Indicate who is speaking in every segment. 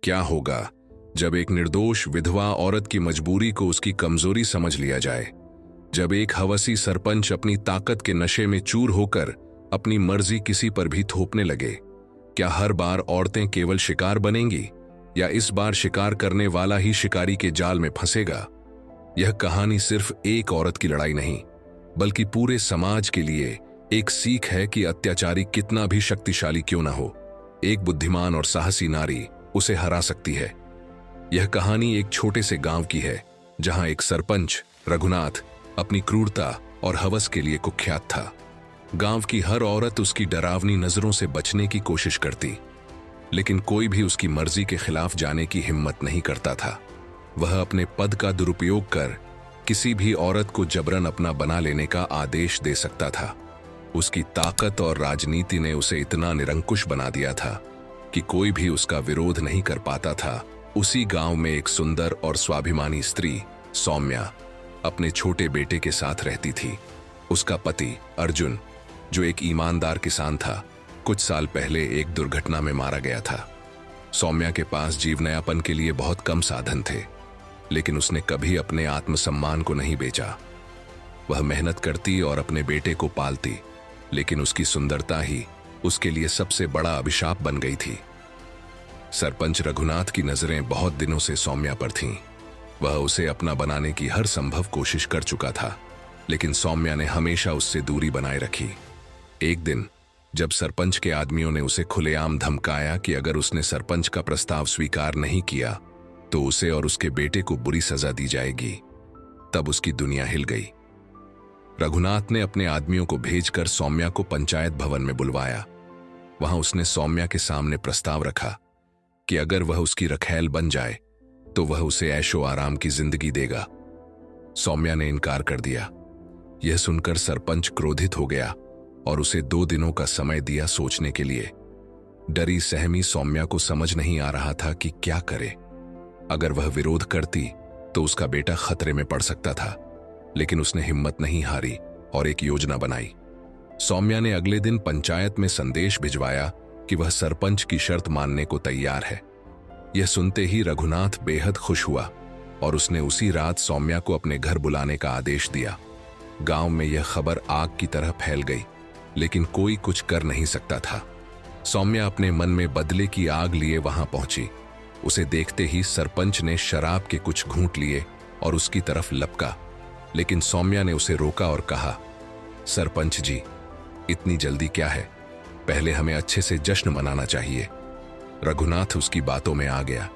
Speaker 1: क्या होगा जब एक निर्दोष विधवा औरत की मजबूरी को उसकी कमजोरी समझ लिया जाए, जब एक हवसी सरपंच अपनी ताकत के नशे में चूर होकर अपनी मर्जी किसी पर भी थोपने लगे। क्या हर बार औरतें केवल शिकार बनेंगी या इस बार शिकार करने वाला ही शिकारी के जाल में फंसेगा? यह कहानी सिर्फ एक औरत की लड़ाई नहीं, बल्कि पूरे समाज के लिए एक सीख है कि अत्याचारी कितना भी शक्तिशाली क्यों न हो, एक बुद्धिमान और साहसी नारी उसे हरा सकती है। यह कहानी एक छोटे से गांव की है, जहां एक सरपंच रघुनाथ अपनी क्रूरता और हवस के लिए कुख्यात था। गांव की हर औरत उसकी डरावनी नजरों से बचने की कोशिश करती, लेकिन कोई भी उसकी मर्जी के खिलाफ जाने की हिम्मत नहीं करता था। वह अपने पद का दुरुपयोग कर किसी भी औरत को जबरन अपना बना लेने का आदेश दे सकता था। उसकी ताकत और राजनीति ने उसे इतना निरंकुश बना दिया था कि कोई भी उसका विरोध नहीं कर पाता था। उसी गांव में एक सुंदर और स्वाभिमानी स्त्री सौम्या अपने छोटे बेटे के साथ रहती थी। उसका पति अर्जुन, जो एक ईमानदार किसान था, कुछ साल पहले एक दुर्घटना में मारा गया था। सौम्या के पास जीवनयापन के लिए बहुत कम साधन थे, लेकिन उसने कभी अपने आत्मसम्मान को नहीं बेचा। वह मेहनत करती और अपने बेटे को पालती, लेकिन उसकी सुंदरता ही उसके लिए सबसे बड़ा अभिशाप बन गई थी। सरपंच रघुनाथ की नजरें बहुत दिनों से सौम्या पर थीं। वह उसे अपना बनाने की हर संभव कोशिश कर चुका था, लेकिन सौम्या ने हमेशा उससे दूरी बनाए रखी। एक दिन जब सरपंच के आदमियों ने उसे खुलेआम धमकाया कि अगर उसने सरपंच का प्रस्ताव स्वीकार नहीं किया तो उसे और उसके बेटे को बुरी सजा दी जाएगी, तब उसकी दुनिया हिल गई। रघुनाथ ने अपने आदमियों को भेजकर सौम्या को पंचायत भवन में बुलवाया। वहां उसने सौम्या के सामने प्रस्ताव रखा कि अगर वह उसकी रखैल बन जाए तो वह उसे ऐशो आराम की जिंदगी देगा। सौम्या ने इनकार कर दिया। यह सुनकर सरपंच क्रोधित हो गया और उसे 2 दिनों का समय दिया सोचने के लिए। डरी सहमी सौम्या को समझ नहीं आ रहा था कि क्या करे। अगर वह विरोध करती तो उसका बेटा खतरे में पड़ सकता था, लेकिन उसने हिम्मत नहीं हारी और एक योजना बनाई। सौम्या ने अगले दिन पंचायत में संदेश भिजवाया कि वह सरपंच की शर्त मानने को तैयार है। यह सुनते ही रघुनाथ बेहद खुश हुआ और उसने उसी रात सौम्या को अपने घर बुलाने का आदेश दिया। गांव में यह खबर आग की तरह फैल गई, लेकिन कोई कुछ कर नहीं सकता था। सौम्या अपने मन में बदले की आग लिए वहां पहुंची। उसे देखते ही सरपंच ने शराब के कुछ घूंट लिए और उसकी तरफ लपका, लेकिन सौम्या ने उसे रोका और कहा, सरपंच जी, इतनी जल्दी क्या है? पहले हमें अच्छे से जश्न मनाना चाहिए। रघुनाथ उसकी बातों में आ गया।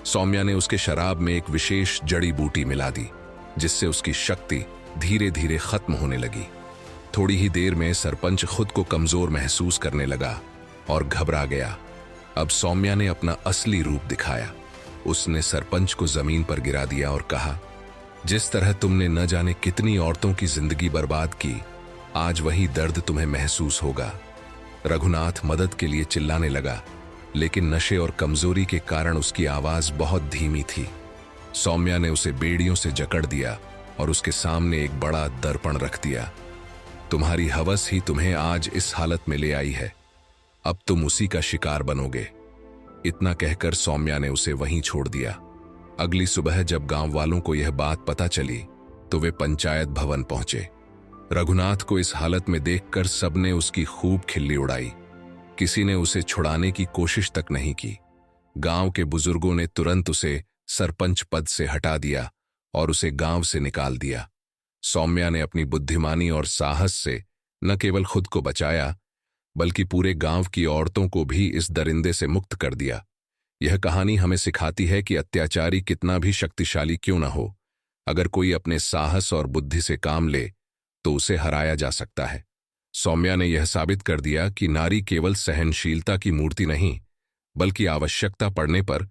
Speaker 1: सौम्या ने उसके शराब में एक विशेष जड़ी बूटी मिला दी, जिससे उसकी शक्ति धीरे धीरे खत्म होने लगी। थोड़ी ही देर में सरपंच खुद को कमजोर महसूस करने लगा और घबरा गया। अब सौम्या ने अपना असली रूप दिखाया। उसने सरपंच को जमीन पर गिरा दिया और कहा, जिस तरह तुमने न जाने कितनी औरतों की जिंदगी बर्बाद की, आज वही दर्द तुम्हें महसूस होगा। रघुनाथ मदद के लिए चिल्लाने लगा, लेकिन नशे और कमजोरी के कारण उसकी आवाज बहुत धीमी थी। सौम्या ने उसे बेड़ियों से जकड़ दिया और उसके सामने एक बड़ा दर्पण रख दिया। तुम्हारी हवस ही तुम्हें आज इस हालत में ले आई है, अब तुम उसी का शिकार बनोगे। इतना कहकर सौम्या ने उसे वहीं छोड़ दिया। अगली सुबह जब गांव वालों को यह बात पता चली तो वे पंचायत भवन पहुंचे। रघुनाथ को इस हालत में देखकर सबने उसकी खूब खिल्ली उड़ाई। किसी ने उसे छुड़ाने की कोशिश तक नहीं की। गांव के बुजुर्गों ने तुरंत उसे सरपंच पद से हटा दिया और उसे गांव से निकाल दिया। सौम्या ने अपनी बुद्धिमानी और साहस से न केवल खुद को बचाया, बल्कि पूरे गांव की औरतों को भी इस दरिंदे से मुक्त कर दिया। यह कहानी हमें सिखाती है कि अत्याचारी कितना भी शक्तिशाली क्यों न हो, अगर कोई अपने साहस और बुद्धि से काम ले तो उसे हराया जा सकता है। सौम्या ने यह साबित कर दिया कि नारी केवल सहनशीलता की मूर्ति नहीं, बल्कि आवश्यकता पड़ने पर